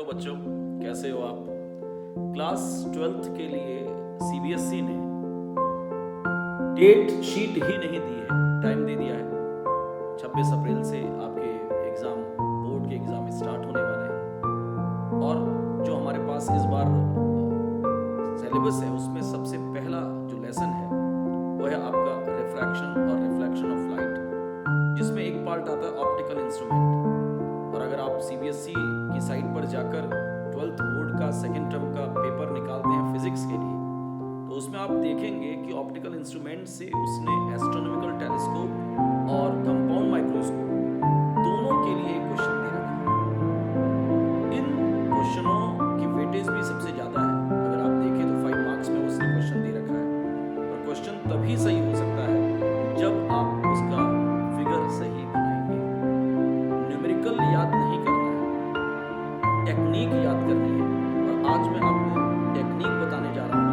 Hello बच्चों, कैसे हो आप। क्लास 12th के लिए सीबीएसई ने डेट शीट ही नहीं दी है, टाइम दे दिया है। 26 अप्रैल से आपके एग्ज़ाम, बोर्ड के एग्ज़ाम स्टार्ट होने वाले हैं। और जो हमारे पास इस बार सिलेबस है उसमें सबसे पहला जो लेसन है वो है आपका रिफ्रैक्शन और रिफ्लेक्शन ऑफ लाइट, जिसमें एक पार्ट आता है ऑप्टिकल इंस्ट्रूमेंट। और अगर आप सीबीएसई की साइट पर जाकर 12th बोर्ड का सेकेंड टर्म का पेपर निकालते हैं फिजिक्स के लिए, तो उसमें आप देखेंगे कि ऑप्टिकल इंस्ट्रूमेंट से उसने एस्ट्रोनॉमिकल टेलीस्कोप और कंपाउंड माइक्रोस्कोप दोनों के लिए एक क्वेश्चन दे रखा है। इन क्वेश्चनों की वेटेज भी सबसे ज़्यादा है। अगर आप देखें तो 5 मार्क्स में उसने क्वेश्चन दे रखा है। और क्वेश्चन तभी सही हो सकता है जब आप उसका फिगर सही बनाएंगे। न्यूमेरिकल याद नहीं करना है, टेक्निक याद करनी है। और आज मैं आपको टेक्निक बताने जा रहा हूँ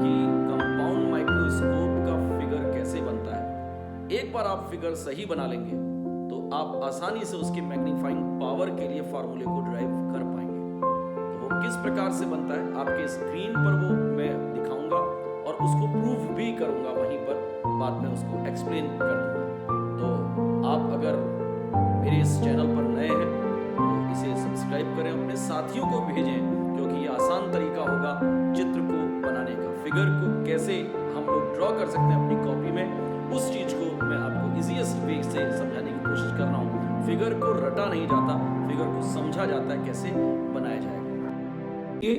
कि कंपाउंड माइक्रोस्कोप का फिगर कैसे बनता है। एक बार आप फिगर सही बना लेंगे तो आप आसानी से उसके मैग्नीफाइंग पावर के लिए फार्मूले को ड्राइव कर पाएंगे। तो वो किस प्रकार से बनता है आपके स्क्रीन पर वो मैं दिखाऊंगा और उसको प्रूफ भी करूंगा, वहीं पर बाद में उसको एक्सप्लेन कर दूंगा। तो आप अगर मेरे इस चैनल पर नए हैं तो इसे सब्सक्राइब करें, अपने साथियों को भेजें, क्योंकि ये आसान तरीका होगा चित्र को बनाने का। फिगर को कैसे हम लोग ड्रॉ कर सकते हैं अपनी कॉपी में, उस चीज को मैं आपको इजीएस्ट वे से समझाने की कोशिश कर रहा हूँ। फिगर को रटा नहीं जाता, फिगर को समझा जाता है कैसे बनाया जाएगा।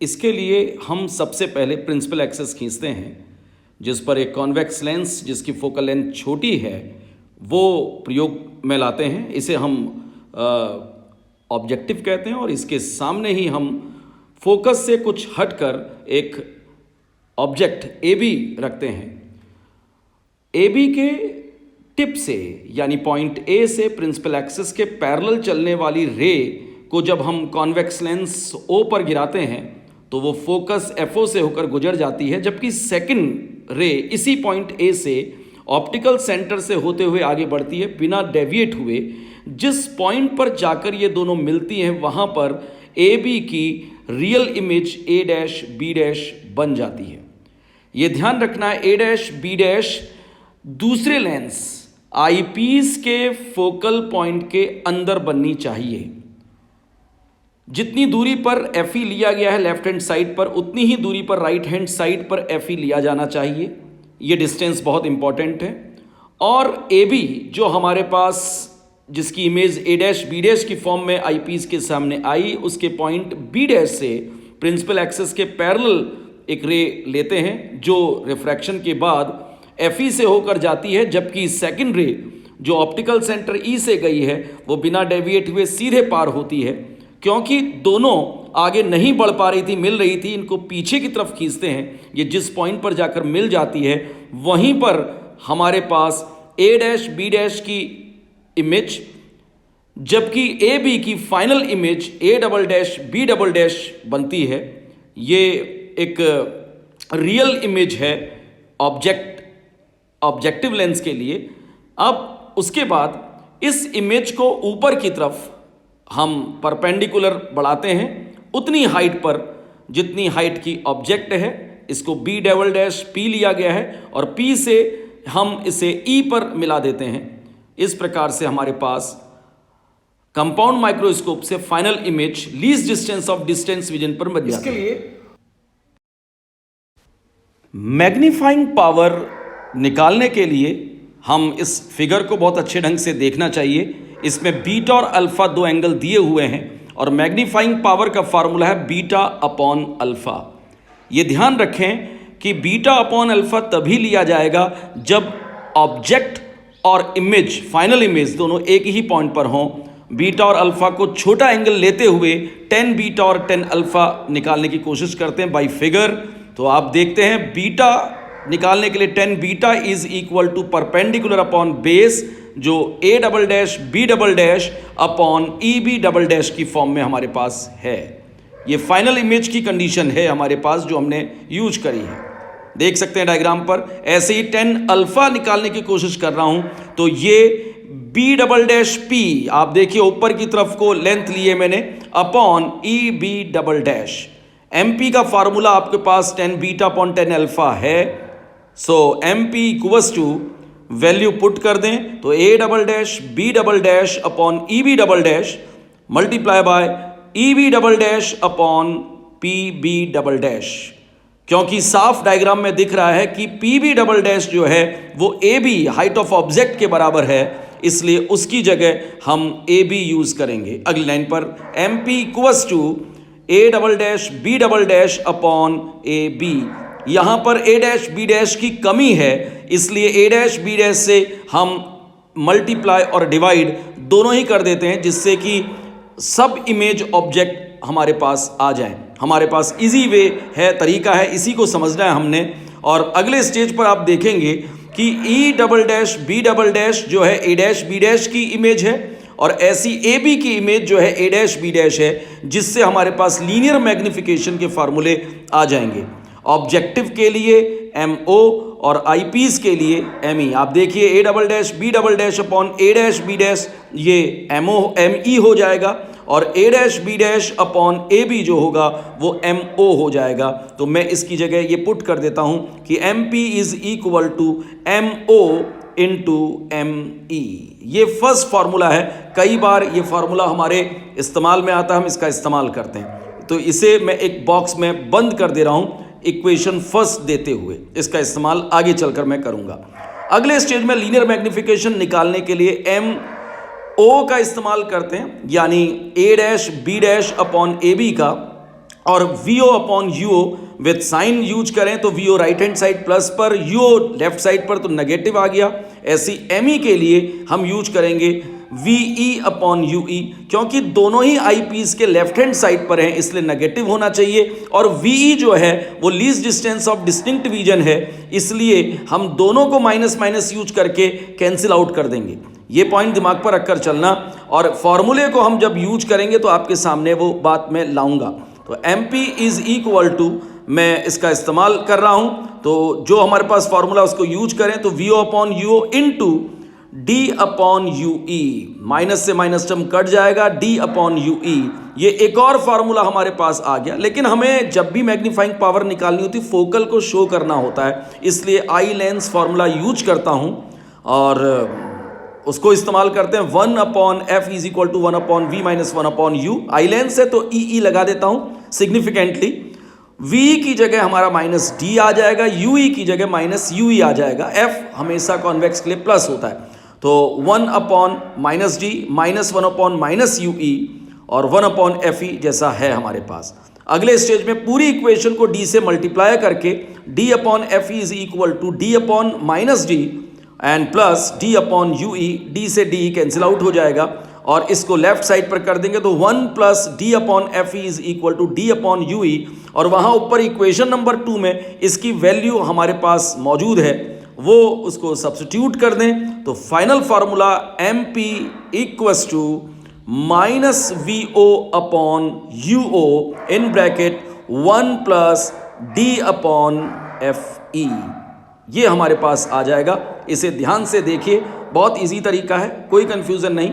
इसके लिए हम सबसे पहले प्रिंसिपल एक्सिस खींचते हैं, जिस पर एक कॉन्वेक्स लेंस जिसकी फोकल लेंथ छोटी है वो प्रयोग में लाते हैं। इसे हम ऑब्जेक्टिव कहते हैं और इसके सामने ही हम फोकस से कुछ हटकर एक ऑब्जेक्ट ए बी रखते हैं। ए बी के टिप से यानी पॉइंट ए से प्रिंसिपल एक्सिस के पैरेलल चलने वाली रे को जब हम कॉन्वेक्स लेंस ओ पर गिराते हैं तो वो फोकस एफओ से होकर गुजर जाती है, जबकि सेकंड रे इसी पॉइंट ए से ऑप्टिकल सेंटर से होते हुए आगे बढ़ती है बिना डेविएट हुए। जिस पॉइंट पर जाकर ये दोनों मिलती हैं वहाँ पर ए बी की real image A dash B dash बन जाती है। ये ध्यान रखना है, ए डैश बी डैश दूसरे लेंस आईपीस के फोकल पॉइंट के अंदर बननी चाहिए। जितनी दूरी पर एफई लिया गया है लेफ्ट हैंड साइड पर, उतनी ही दूरी पर राइट हैंड साइड पर एफई लिया जाना चाहिए। ये डिस्टेंस बहुत इंपॉर्टेंट है। और ए बी जो हमारे पास जिसकी image A dash B dash की फॉर्म में आईपीस के सामने आई, उसके पॉइंट बी डैश से प्रिंसिपल एक्सिस के पैरेलल एक रे लेते हैं जो रिफ्रैक्शन के बाद एफई से होकर जाती है, जबकि सेकंड रे जो ऑप्टिकल सेंटर ई से गई है वो बिना डेविएट हुए सीधे पार होती है। क्योंकि दोनों आगे नहीं बढ़ पा रही थी, मिल रही थी, इनको पीछे की तरफ खींचते हैं। ये जिस पॉइंट पर जाकर मिल जाती है वहीं पर हमारे पास ए डैश बी डैश की इमेज, जबकि ए बी की final image A double dash B double dash बनती है। ये एक रियल इमेज है ऑब्जेक्टिव लेंस के लिए। अब उसके बाद इस इमेज को ऊपर की तरफ हम परपेंडिकुलर बढ़ाते हैं उतनी हाइट पर जितनी हाइट की ऑब्जेक्ट है। इसको बी डबल डैश पी लिया गया है और पी से हम इसे ई पर मिला देते हैं। इस प्रकार से हमारे पास कंपाउंड माइक्रोस्कोप से final image least distance of distance vision पर बन जाती है। इसके लिए मैग्नीफाइंग पावर निकालने के लिए हम इस फिगर को बहुत अच्छे ढंग से देखना चाहिए। इसमें बीटा और अल्फा दो एंगल दिए हुए हैं और मैग्नीफाइंग पावर का फार्मूला है बीटा अपॉन अल्फा। ये ध्यान रखें कि बीटा अपॉन अल्फा तभी लिया जाएगा जब ऑब्जेक्ट और इमेज, फाइनल इमेज दोनों एक ही पॉइंट पर हों। बीटा और अल्फा को छोटा एंगल लेते हुए 10 बीटा और 10 अल्फा निकालने की कोशिश करते हैं बाय फिगर। तो आप देखते हैं बीटा निकालने के लिए 10 beta is equal to perpendicular upon base, जो A double dash B double dash upon E B double dash की फॉर्म में हमारे पास है। ये फाइनल इमेज की कंडीशन है हमारे पास जो हमने यूज करी है। देख सकते हैं डायग्राम पर। ऐसे ही 10 अल्फा निकालने की कोशिश कर रहा हूं तो ये बी डबल डैश पी, आप देखिए ऊपर की तरफ को लेंथ लिए मैंने, upon E B double dash. M P का फार्मूला आपके पास 10 बीटा अपॉन 10 अल्फा है। So M P equals to, value put कर दें तो A double dash B double dash upon E B double dash multiply by E B double dash upon P B double dash. क्योंकि साफ diagram में दिख रहा है कि पी बी डबल डैश जो है वो A B height of object के बराबर है, इसलिए उसकी जगह हम ए बी यूज करेंगे। अगली लाइन पर M P equals to A double dash B double dash upon A B. यहां पर ए डैश बी डैश की कमी है, इसलिए ए डैश बी डैश से हम मल्टीप्लाई और डिवाइड दोनों ही कर देते हैं, जिससे कि सब इमेज ऑब्जेक्ट हमारे पास आ जाएं। हमारे पास इजी वे है, तरीका है, इसी को समझना है हमने। और अगले स्टेज पर आप देखेंगे कि E double dash B double dash जो है ए डैश बी डैश की इमेज है, और ऐसी ए बी की इमेज जो है ए डैश बी डैश है, जिससे हमारे पास लीनियर मैग्निफिकेशन के फार्मूले आ जाएंगे। ऑब्जेक्टिव के लिए एम ओ और आई पीस के लिए एम ई। आप देखिए A double dash B double dash upon A dash B dash, ये एम ओ एम ई हो जाएगा, और A dash B dash upon A B जो होगा वो एम ओ हो जाएगा। तो मैं इसकी जगह ये पुट कर देता हूं कि M P is equal to M O into M E. ये फर्स्ट फार्मूला है, कई बार ये फार्मूला हमारे इस्तेमाल में आता है, हम इसका इस्तेमाल करते हैं। तो इसे मैं एक बॉक्स में बंद कर दे रहा हूं इक्वेशन फर्स्ट देते हुए, इसका इस्तेमाल आगे चलकर मैं करूंगा। अगले स्टेज में लीनियर मैग्निफिकेशन निकालने के लिए एम ओ का इस्तेमाल करते हैं, यानी A dash B dash upon A B का, और V O upon U O with sign use करें तो V O right hand side plus पर, यू ओ लेफ्ट साइड पर तो नेगेटिव आ गया। ऐसी एम ई के लिए हम यूज करेंगे वी ई अपॉन यू ई, क्योंकि दोनों ही आई पीस के लेफ्ट हैंड साइड पर हैं, इसलिए नेगेटिव होना चाहिए। और वी ई जो है वो least distance of distinct division है, इसलिए हम दोनों को माइनस माइनस यूज करके कैंसिल आउट कर देंगे। ये पॉइंट दिमाग पर रखकर चलना, और फॉर्मूले को हम जब यूज करेंगे तो आपके सामने वो बात मैं लाऊंगा। तो M P is equal to, मैं इसका इस्तेमाल कर रहा हूं, तो जो हमारे पास फॉर्मूला उसको यूज करें तो V O upon U O into D upon U E, minus से माइनस टर्म कट जाएगा, डी अपॉन यू ई। ये एक और फार्मूला हमारे पास आ गया। लेकिन हमें जब भी मैग्नीफाइंग पावर निकालनी होती फोकल को शो करना होता है, इसलिए आई लेंस फार्मूला यूज करता हूं और उसको इस्तेमाल करते हैं। 1 upon F is equal to 1 upon V minus 1 upon U. Eye lens है तो ई लगा देता हूं सिग्निफिकेंटली। वी की जगह हमारा माइनस डी आ जाएगा, यू की जगह माइनस यू आ जाएगा। एफ हमेशा कॉन्वेक्स के लिए प्लस होता है, तो 1 upon minus D minus 1 upon minus you और 1 अपॉन एफ ई जैसा है हमारे पास। अगले स्टेज में पूरी इक्वेशन को डी से मल्टीप्लाई करके D upon F E is equal to D upon minus D and plus D upon U E. D से डी कैंसिल आउट हो जाएगा, और इसको लेफ्ट साइड पर कर देंगे तो 1 plus D upon F E is equal to D upon U E. और वहाँ ऊपर इक्वेशन नंबर 2 में इसकी वैल्यू हमारे पास मौजूद है, वो उसको सब्स्टिट्यूट कर दें तो final formula M P equals to minus V O upon U O in bracket 1 plus D upon F E. ये हमारे पास आ जाएगा। इसे ध्यान से देखिए, बहुत इजी तरीका है, कोई कंफ्यूजन नहीं।